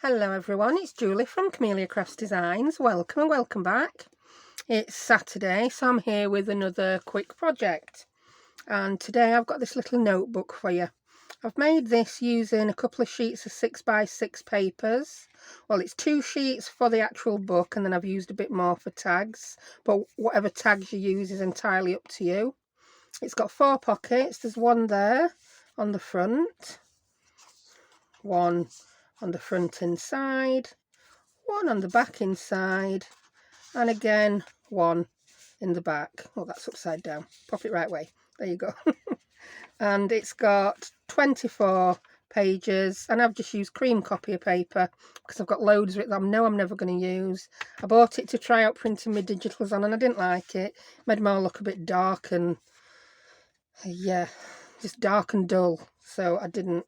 Hello everyone, it's Julie from Camelia Crafts Designs. Welcome and welcome back. It's Saturday, so I'm here with another quick project. And today I've got this little notebook for you. I've made this using a couple of sheets of 6x6 papers. Well, it's 2 sheets for the actual book, and then I've used a bit more for tags. But whatever tags you use is entirely up to you. It's got 4 pockets. There's one there on the front, one on the front inside, one on the back inside, and again one in the back. Oh, that's upside down. Pop it right way. There you go. And it's got 24 pages, and I've just used cream copier paper because I've got loads of it that I know I'm never going to use. I bought it to try out printing my digitals on, and I didn't like it. It made them all look a bit dark and yeah, just dark and dull. So I didn't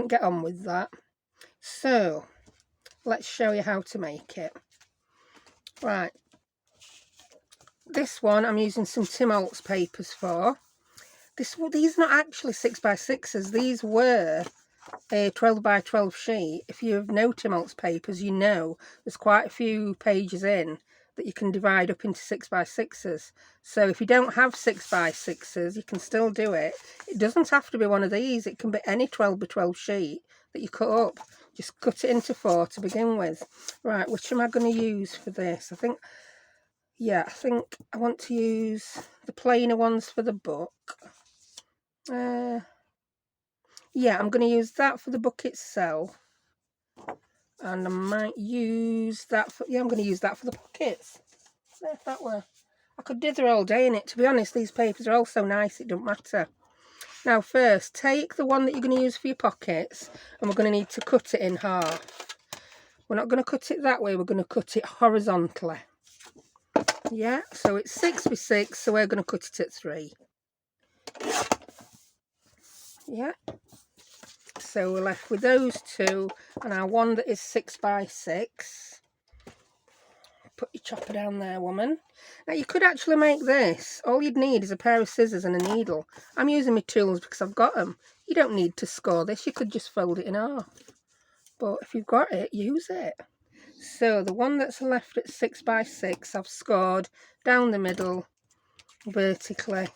get on with that. So let's show you how to make it. Right, this one I'm using some Tim Holtz papers for. These are not actually 6x6s. These were a 12x12 sheet. If you know Tim Holtz papers, you know there's quite a few pages in that you can divide up into 6x6s. So if you don't have 6x6s, you can still do it. It doesn't have to be one of these. It can be any 12x12 sheet that you cut up. Just cut it into 4 to begin with. Right, which am I going to use for this? I think I want to use the plainer ones for the book. Yeah, I'm going to use that for the book itself. And I might use that for, I'm going to use that for the pockets. If that were, I could dither all day in it. To be honest, these papers are all so nice, it don't matter. Now first, take the one that you're going to use for your pockets, and we're going to need to cut it in half. We're not going to cut it that way, we're going to cut it horizontally. Yeah, so it's 6x6, so we're going to cut it at 3. Yeah, so we're left with those 2 and our one that is 6x6. Put your chopper down there, woman. Now you could actually make this. All you'd need is a pair of scissors and a needle. I'm using my tools because I've got them. You don't need to score this, you could just fold it in half. But if you've got it, use it. So the one that's left at 6x6, I've scored down the middle vertically,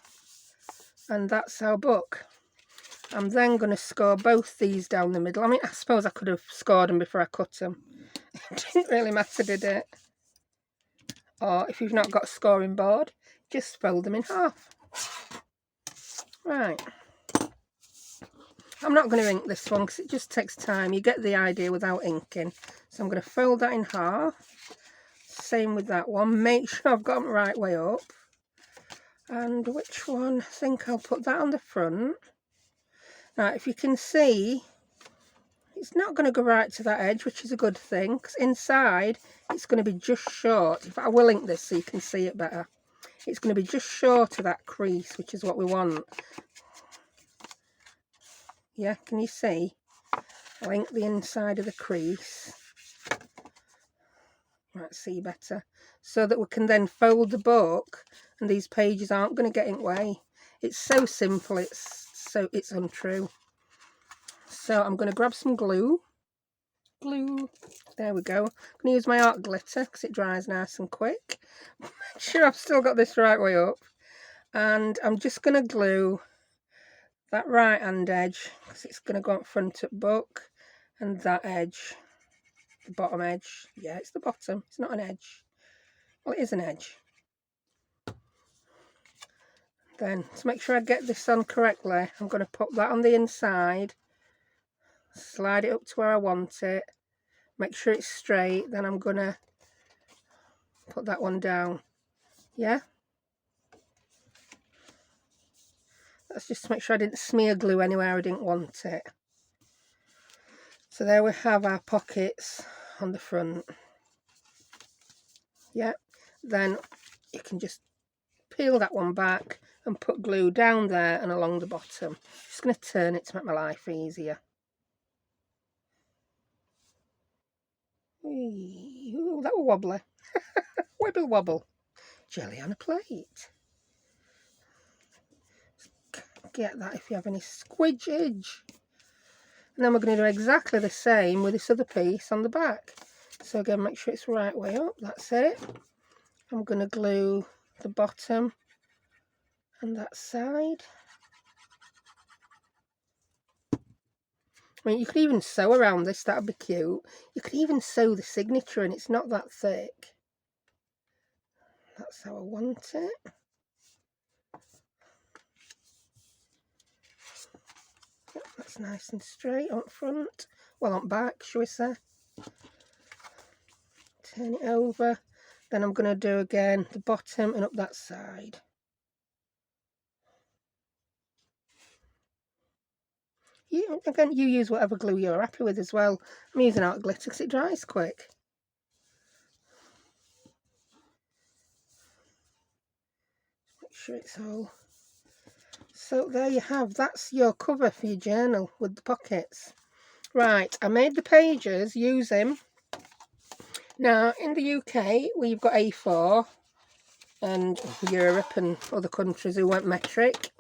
and that's our book. I'm then going to score both these down the middle. I mean, I suppose I could have scored them before I cut them. It didn't really matter, did it? Or if you've not got a scoring board, just fold them in half. Right. I'm not going to ink this one because it just takes time. You get the idea without inking. So I'm going to fold that in half. Same with that one. Make sure I've got them right way up. And which one? I think I'll put that on the front. Now, if you can see, it's not going to go right to that edge, which is a good thing, because inside it's going to be just short. In fact, I will ink this so you can see it better. It's going to be just short of that crease, which is what we want. Yeah, can you see? I'll ink the inside of the crease. Right, see better. So that we can then fold the book and these pages aren't going to get in the way. It's so simple, it's untrue. So I'm going to grab some glue. There we go. I'm going to use my art glitter because it dries nice and quick. Make sure I've still got this right way up. And I'm just going to glue that right hand edge because it's going to go in front of book, and that edge, the bottom edge. Yeah, it's the bottom. It's not an edge. Well, it is an edge. Then, to make sure I get this on correctly, I'm going to put that on the inside. Slide it up to where I want it. Make sure it's straight. Then I'm going to put that one down. Yeah? That's just to make sure I didn't smear glue anywhere I didn't want it. So there we have our pockets on the front. Yeah? Then you can just peel that one back and put glue down there and along the bottom. Just going to turn it to make my life easier. Ooh, that was wobbly. Wibble wobble. Jelly on a plate. Get that if you have any squidgage. And then we're going to do exactly the same with this other piece on the back. So again, make sure it's right way up. That's it. I'm going to glue the bottom and that side. I mean, you could even sew around this, that would be cute. You could even sew the signature and it's not that thick. That's how I want it. Yep, that's nice and straight on front. Well, on back, shall we say. Turn it over. Then I'm going to do again the bottom and up that side. Again, you use whatever glue you're happy with as well. I'm using out glitter because it dries quick. Make sure it's all. So there you have. That's your cover for your journal with the pockets. Right, I made the pages using. Now, in the UK, we've got A4, and Europe and other countries who went metric.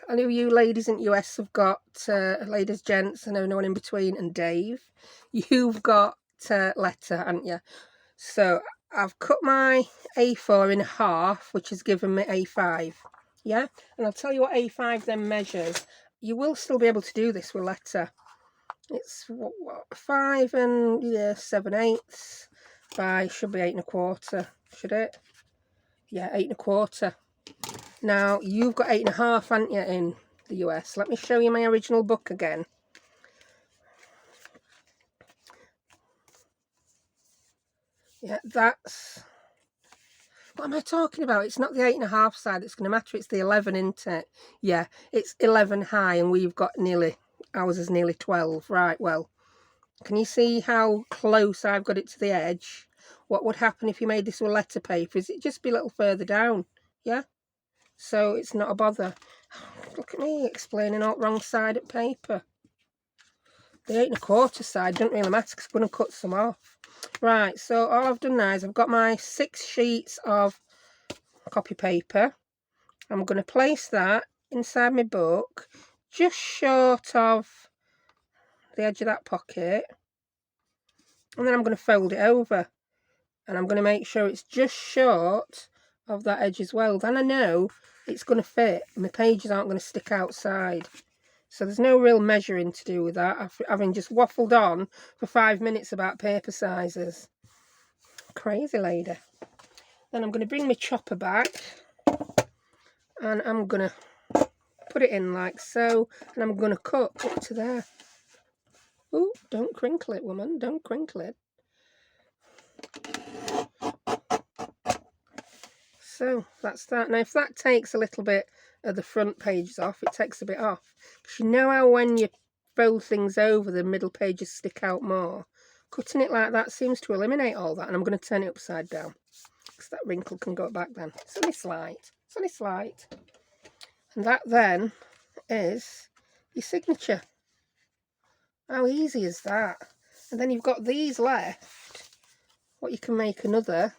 I know you ladies in the US have got, ladies, gents, and everyone in between, and Dave. You've got letter, haven't you? So I've cut my A4 in half, which has given me A5. Yeah, and I'll tell you what A5 then measures. You will still be able to do this with letter. It's what 5 and 7/8 by, should be 8 1/4, should it? Yeah, 8 1/4. Now you've got 8 1/2, haven't you, in the US? Let me show you my original book again. Yeah, that's, what am I talking about? It's not the 8 1/2 side that's going to matter, it's the 11, isn't it? Yeah, it's 11 high and we've got nearly, ours is nearly 12. Right, well, can you see how close I've got it to the edge? What would happen if you made this with letter paper is it'd just be a little further down, yeah? So it's not a bother. Look at me explaining all wrong side of paper. The 8 1/4 side doesn't really matter because I'm going to cut some off. Right, so all I've done now is I've got my 6 sheets of copy paper. I'm going to place that inside my book, just short of the edge of that pocket. And then I'm going to fold it over. And I'm going to make sure it's just short of that edge as well. Then I know it's going to fit. My pages aren't going to stick outside. So there's no real measuring to do with that, having just waffled on for 5 minutes about paper sizes. Crazy lady. Then I'm going to bring my chopper back and I'm going to put it in like so, and I'm going to cut up to there. Oh, don't crinkle it, woman, don't crinkle it. So that's that. Now if that takes a little bit of the front pages off, it takes a bit off. Because you know how when you fold things over, the middle pages stick out more? Cutting it like that seems to eliminate all that. And I'm going to turn it upside down, because that wrinkle can go back then. It's only slight. It's only slight. And that then is your signature. How easy is that? And then you've got these left, what you can make another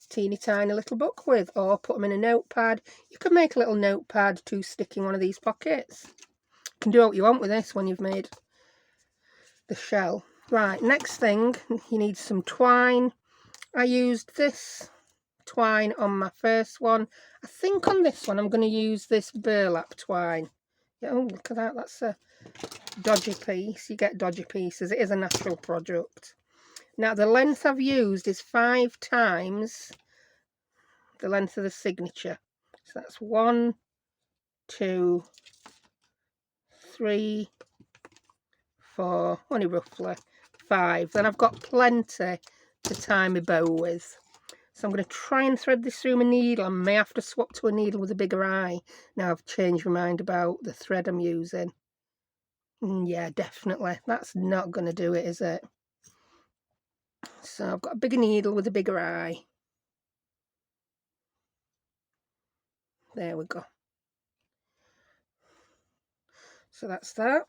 teeny tiny little book with, or put them in a notepad. You can make a little notepad to stick in one of these pockets. You can do what you want with this when you've made the shell. Right, next thing, you need some twine. I used this twine on my first one. I think on this one I'm going to use this burlap twine. Yeah, oh, look at that, that's a dodgy piece. You get dodgy pieces. It is a natural product. Now the length I've used is 5 times the length of the signature. So that's 1, 2, 3, 4, only roughly 5. Then I've got plenty to tie my bow with. So I'm going to try and thread this through my needle. I may have to swap to a needle with a bigger eye. Now I've changed my mind about the thread I'm using. Yeah, definitely. That's not going to do it, is it? So I've got a bigger needle with a bigger eye. There we go. So that's that.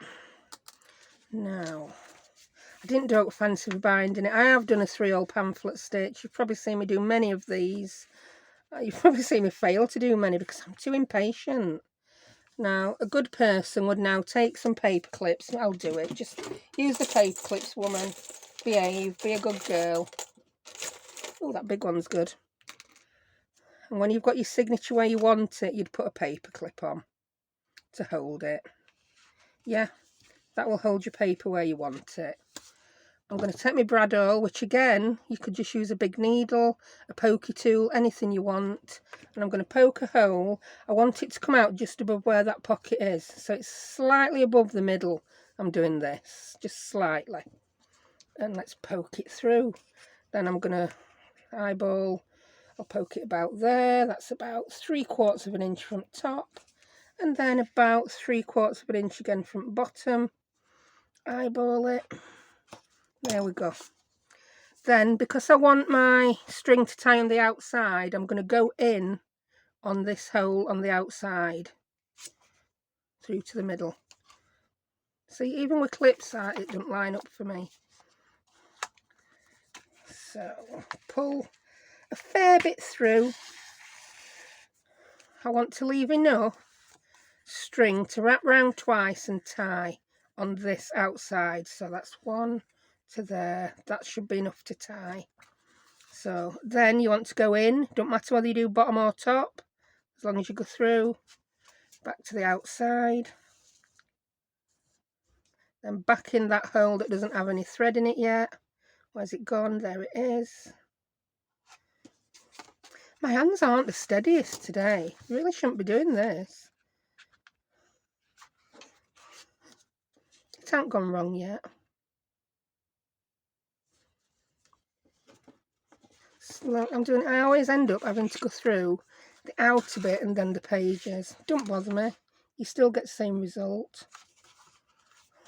Now, I didn't do it fancy for binding it. I have done a 3-hole pamphlet stitch. You've probably seen me do many of these. You've probably seen me fail to do many because I'm too impatient. Now, a good person would now take some paper clips. I'll do it. Just use the paper clips, woman. Behave. Be a good girl. Oh, that big one's good. And when you've got your signature where you want it, you'd put a paper clip on to hold it. Yeah, that will hold your paper where you want it. I'm going to take my brad awl, which again, you could just use a big needle, a pokey tool, anything you want. And I'm going to poke a hole. I want it to come out just above where that pocket is. So it's slightly above the middle. I'm doing this, just slightly. And let's poke it through. Then I'm going to eyeball. I'll poke it about there. That's about 3/4 of an inch from top. And then about 3/4 of an inch again from bottom. Eyeball it. There we go. Then, because I want my string to tie on the outside, I'm going to go in on this hole on the outside through to the middle. See, even with clips, it doesn't line up for me. So, pull a fair bit through. I want to leave enough string to wrap round twice and tie on this outside. So that's one to there. That should be enough to tie. So then you want to go in. Don't matter whether you do bottom or top, as long as you go through. Back to the outside. Then back in that hole that doesn't have any thread in it yet. Where's it gone? There it is. My hands aren't the steadiest today. I really shouldn't be doing this. It hasn't gone wrong yet. So I always end up having to go through the outer bit and then the pages. Don't bother me. You still get the same result.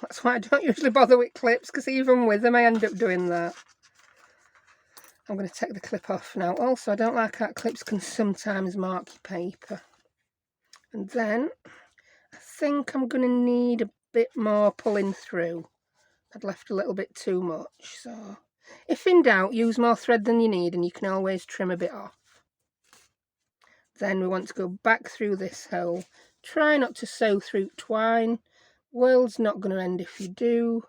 That's why I don't usually bother with clips, because even with them I end up doing that. I'm going to take the clip off now. Also, I don't like how clips can sometimes mark your paper. And then I think I'm going to need a bit more pulling through. I'd left a little bit too much. So if in doubt, use more thread than you need, and you can always trim a bit off. Then we want to go back through this hole. Try not to sew through twine. World's not going to end if you do.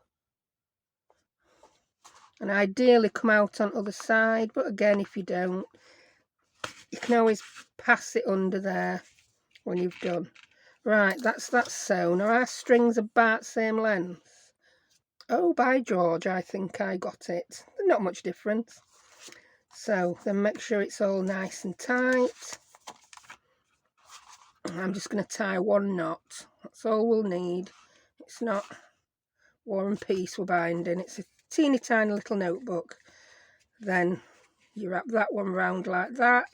And ideally come out on the other side, but again, if you don't, you can always pass it under there when you've done. Right, that's that sewn. Are our strings about the same length? Oh, by George, I think I got it. Not much difference. So then make sure it's all nice and tight. I'm just going to tie one knot. That's all we'll need. It's not War and Peace we're binding. It's a teeny tiny little notebook. Then you wrap that one round like that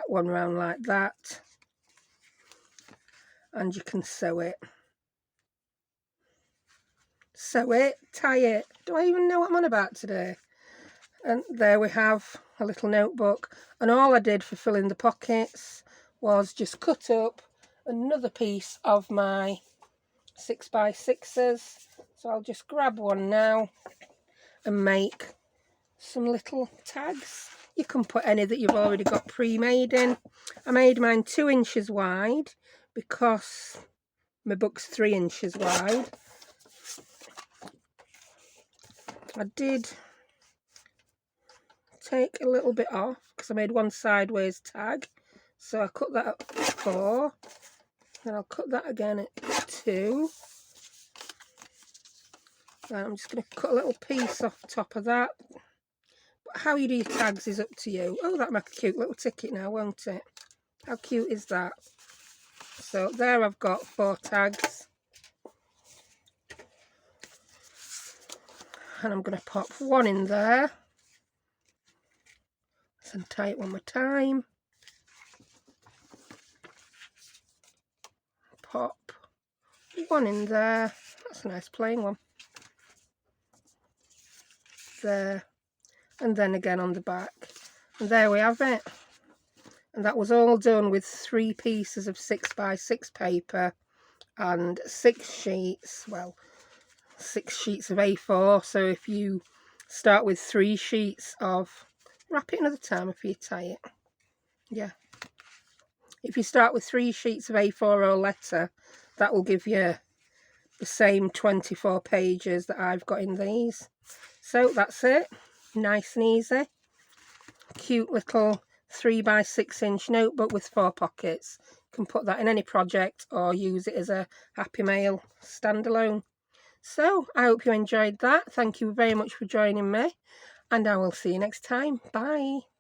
one round like that, and you can sew it. Sew it, tie it. Do I even know what I'm on about today? And there we have a little notebook. And all I did for filling the pockets was just cut up another piece of my 6x6s. So I'll just grab one now and make some little tags. You can put any that you've already got pre-made in. I made mine 2 inches wide because my book's 3 inches wide. I did take a little bit off because I made one sideways tag. So I cut that at 4. Then I'll cut that again at 2. Then I'm just going to cut a little piece off the top of that. But how you do your tags is up to you. Oh, that'll make a cute little ticket now, won't it? How cute is that? So there I've got 4 tags. And I'm going to pop one in there. And tie it one more time. Pop one in there. That's a nice plain one. There. And then again on the back. And there we have it. And that was all done with 3 pieces of 6x6 paper and 6 sheets. Well, 6 sheets of A4. So if you start with 3 sheets of, wrap it another time if you tie it. Yeah. If you start with 3 sheets of A4 or letter, that will give you the same 24 pages that I've got in these. So that's it, nice and easy. Cute little 3x6 inch notebook with 4 pockets. You can put that in any project or use it as a Happy Mail standalone. So I hope you enjoyed that. Thank you very much for joining me, and I will see you next time. Bye.